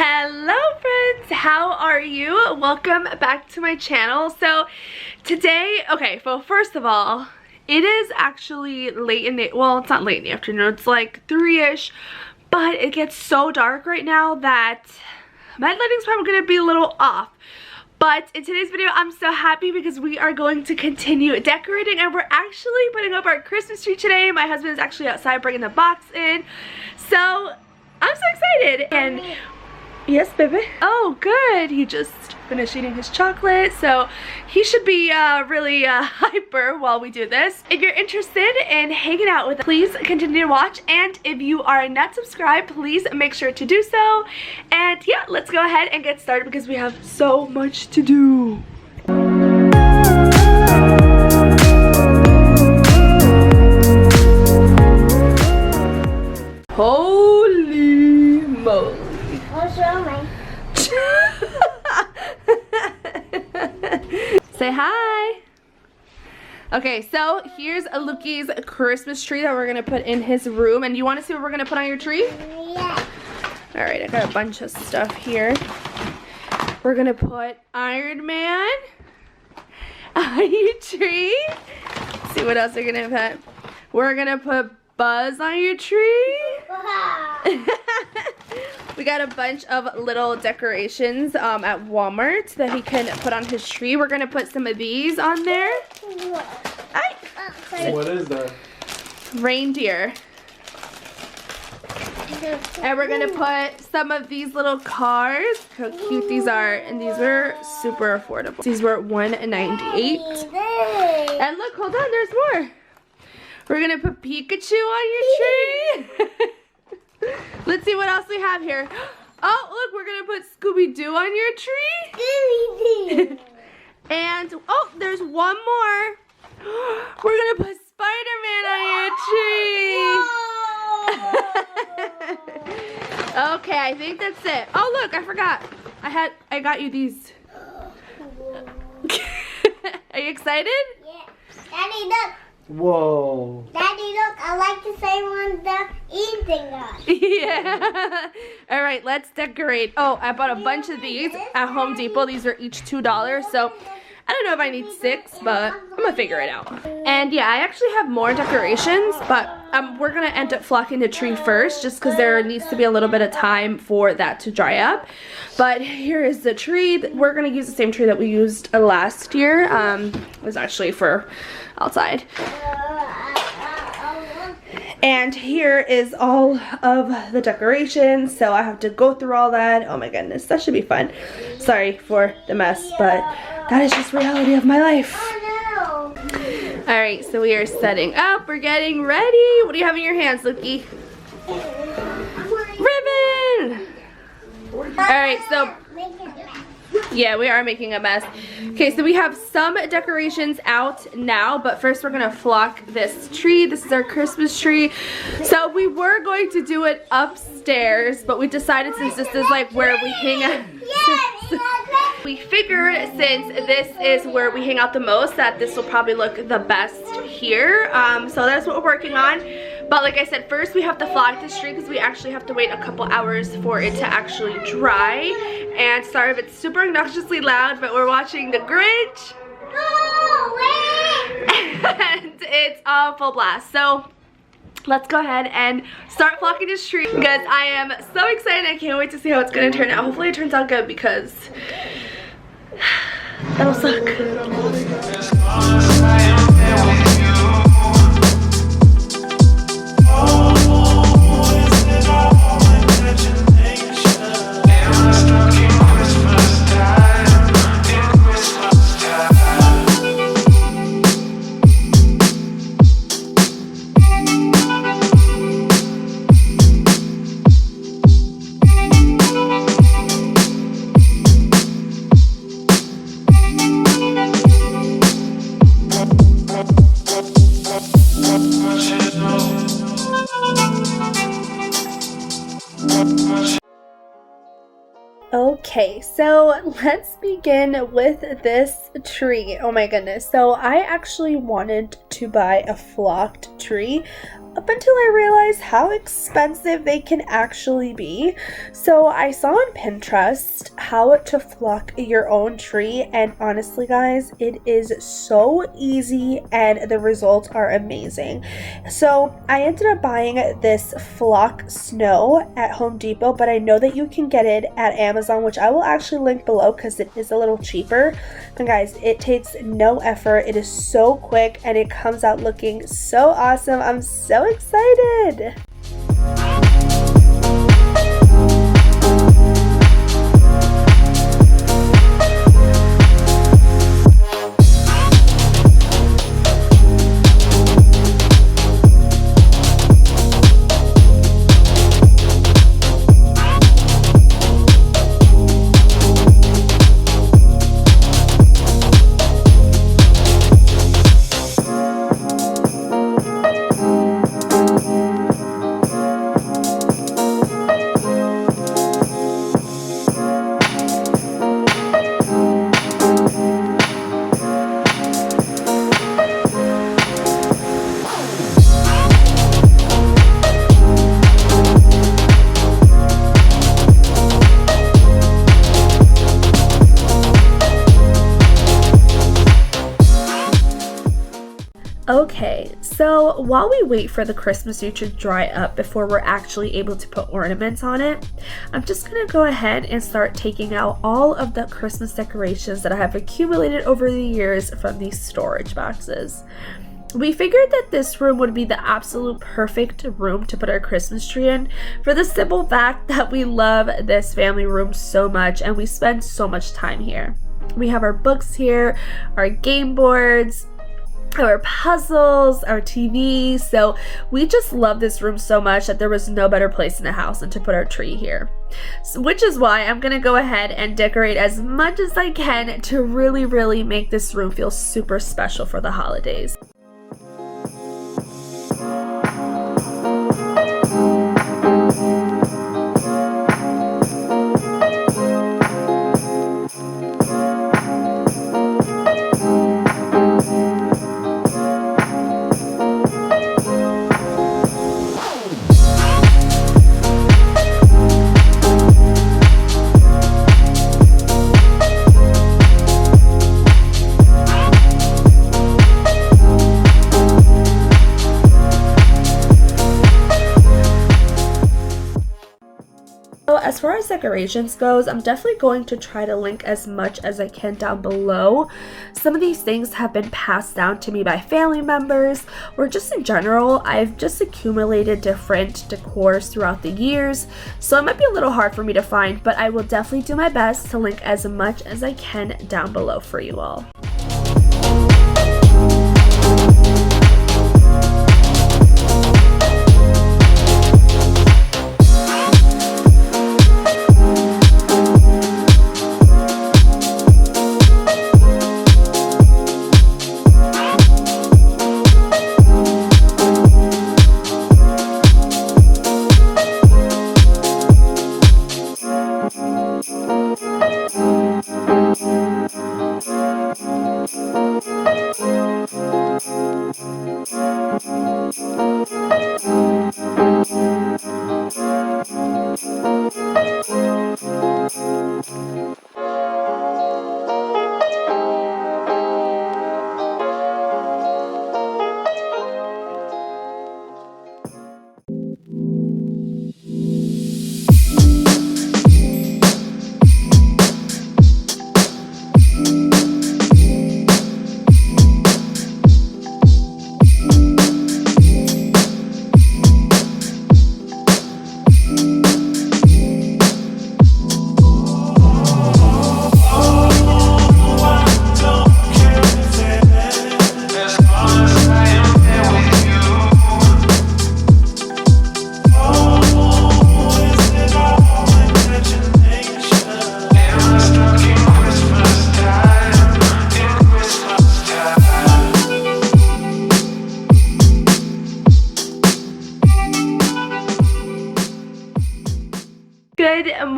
Hello friends, how are you? Welcome back to my channel. So today, okay, well first of all, it is actually late in the, well it's not late in the afternoon, it's like 3-ish, but it gets so dark right now that my lighting's probably gonna be a little off. But in today's video, I'm so happy because we are going to continue decorating and we're actually putting up our Christmas tree today. My husband is actually outside bringing the box in. So I'm so excited. And yes, baby. Oh, good. He just finished eating his chocolate, so he should be really hyper while we do this. If you're interested in hanging out with us, please continue to watch. And if you are not subscribed, please make sure to do so. And yeah, let's go ahead and get started because we have so much to do. Holy moly. What's wrong, Mike? Say hi. Okay, so here's Luki's Christmas tree that we're gonna put in his room. And you want to see what we're gonna put on your tree? Yeah. All right, I got a bunch of stuff here. We're gonna put Iron Man on your tree. Let's see what else we're gonna put. We're gonna put Buzz on your tree. We got a bunch of little decorations at Walmart that he can put on his tree. We're gonna put some of these on there. What is that? Reindeer. And we're gonna put some of these little cars. How cute these are, and these were super affordable. These were $1.98. And look, hold on, there's more. We're gonna put Pikachu on your tree. Let's see what else we have here. Oh, look, we're gonna put Scooby-Doo on your tree. And, oh, there's one more. We're gonna put Spider-Man on your tree. Okay, I think that's it. Oh, look, I forgot. I got you these. Are you excited? Yeah. Daddy, look. Whoa. Daddy, look. I like the same one the eating us. Yeah. All right, let's decorate. Oh, I bought a bunch of these at Home Depot. These are each $2. So I don't know if I need 6, but I'm gonna figure it out. And yeah, I actually have more decorations, but we're gonna end up flocking the tree first just because there needs to be a little bit of time for that to dry up. But here is the tree. We're gonna use the same tree that we used last year. It was actually for outside. And here is all of the decorations, so I have to go through all that. Oh my goodness, that should be fun. Sorry for the mess, but that is just reality of my life. Oh, no. All right, so we are setting up. We're getting ready. What do you have in your hands, Luki? Ribbon! All right, so yeah, we are making a mess. Okay, so we have some decorations out now, but first we're gonna flock this tree. This is our Christmas tree. So we were going to do it upstairs, but we decided since this is like where we hang out, we figured since this is where we hang out the most that this will probably look the best here. So that's what we're working on. But like I said, first we have to flock this tree because we actually have to wait a couple hours for it to actually dry. And sorry if it's super obnoxiously loud, but we're watching The Grinch. And it's all full blast. So let's go ahead and start flocking this tree because I am so excited. I can't wait to see how it's going to turn out. Hopefully it turns out good because that'll suck. Okay, so let's begin with this tree. Oh my goodness. So I actually wanted to buy a flocked tree up until I realized how expensive they can actually be. So I saw on Pinterest how to flock your own tree, and honestly guys, it is so easy and the results are amazing. So I ended up buying this flock snow at Home Depot, but I know that you can get it at Amazon, which I will actually link below because it is a little cheaper. And guys, it takes no effort, it is so quick, and it comes out looking so awesome. I'm so excited. Okay, so while we wait for the Christmas tree to dry up before we're actually able to put ornaments on it, I'm just gonna go ahead and start taking out all of the Christmas decorations that I have accumulated over the years from these storage boxes. We figured that this room would be the absolute perfect room to put our Christmas tree in for the simple fact that we love this family room so much and we spend so much time here. We have our books here, our game boards, our puzzles, our TV, so we just love this room so much that there was no better place in the house than to put our tree here. So, which is why I'm gonna go ahead and decorate as much as I can to really make this room feel super special for the holidays. As far as decorations goes, I'm definitely going to try to link as much as I can down below. Some of these things have been passed down to me by family members, or just in general, I've just accumulated different decors throughout the years, so it might be a little hard for me to find, but I will definitely do my best to link as much as I can down below for you all.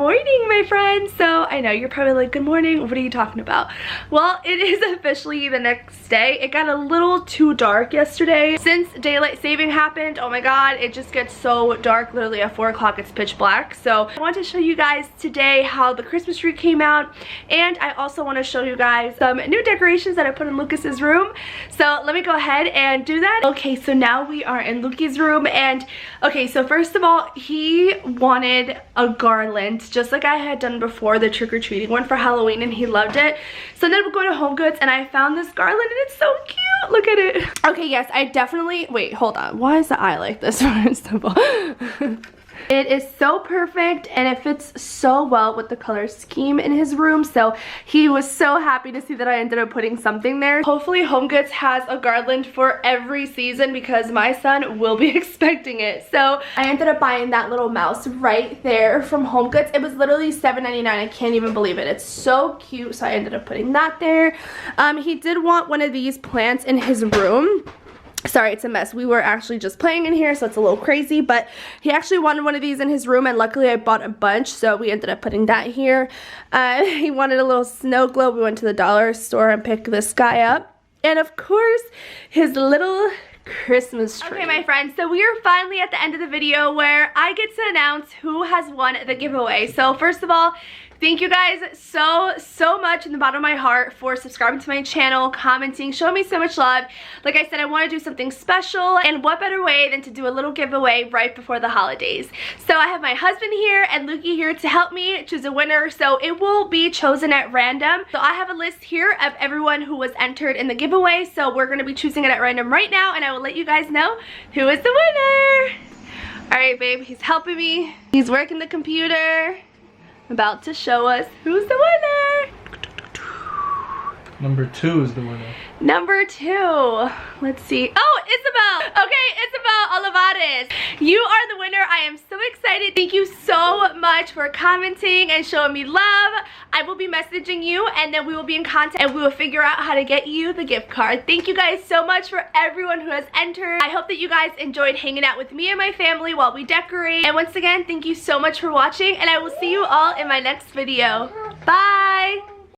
morning, my friends. So I know you're probably like, good morning, what are you talking about? Well, it is officially the next day. It got a little too dark yesterday. Since daylight saving happened, oh my god, it just gets so dark. Literally at 4 o'clock it's pitch black. So I want to show you guys today how the Christmas tree came out, and I also want to show you guys some new decorations that I put in Lucas's room. So let me go ahead and do that. Okay, so now we are in Luki's room, and okay, so first of all, he wanted a garland just like I had done before, the trick-or-treating one for Halloween, and he loved it. So then we're going to Home Goods and I found this garland and it's so cute. Look at it. Okay, yes, I definitely, wait, hold on. Why is the eye like this? First of all. It is so perfect and it fits so well with the color scheme in his room. So he was so happy to see that I ended up putting something there. Hopefully Home Goods has a garland for every season because my son will be expecting it. So I ended up buying that little mouse right there from Home Goods. It was literally $7.99. I can't even believe it. It's so cute. So I ended up putting that there. He did want one of these plants in his room. Sorry, it's a mess. We were actually just playing in here, so it's a little crazy, but he actually wanted one of these in his room, and luckily I bought a bunch, so we ended up putting that here. He wanted a little snow globe. We went to the dollar store and picked this guy up. And of course, his little Christmas tree. Okay, my friends, so we are finally at the end of the video where I get to announce who has won the giveaway. So first of all, thank you guys so much in the bottom of my heart for subscribing to my channel, commenting, showing me so much love. Like I said, I want to do something special, and what better way than to do a little giveaway right before the holidays. So I have my husband here and Lukey here to help me choose a winner, so it will be chosen at random. So I have a list here of everyone who was entered in the giveaway, so we're going to be choosing it at random right now, and I will let you guys know who is the winner. Alright, babe, he's helping me. He's working the computer. About to show us who's the winner. Number 2 is the winner. Number 2. Let's see. Oh, Isabel. Okay, Isabel Olivares. You are the winner. I am so excited. Thank you so much for commenting and showing me love. I will be messaging you, and then we will be in contact and we will figure out how to get you the gift card. Thank you guys so much for everyone who has entered. I hope that you guys enjoyed hanging out with me and my family while we decorate. And once again, thank you so much for watching, and I will see you all in my next video. Bye.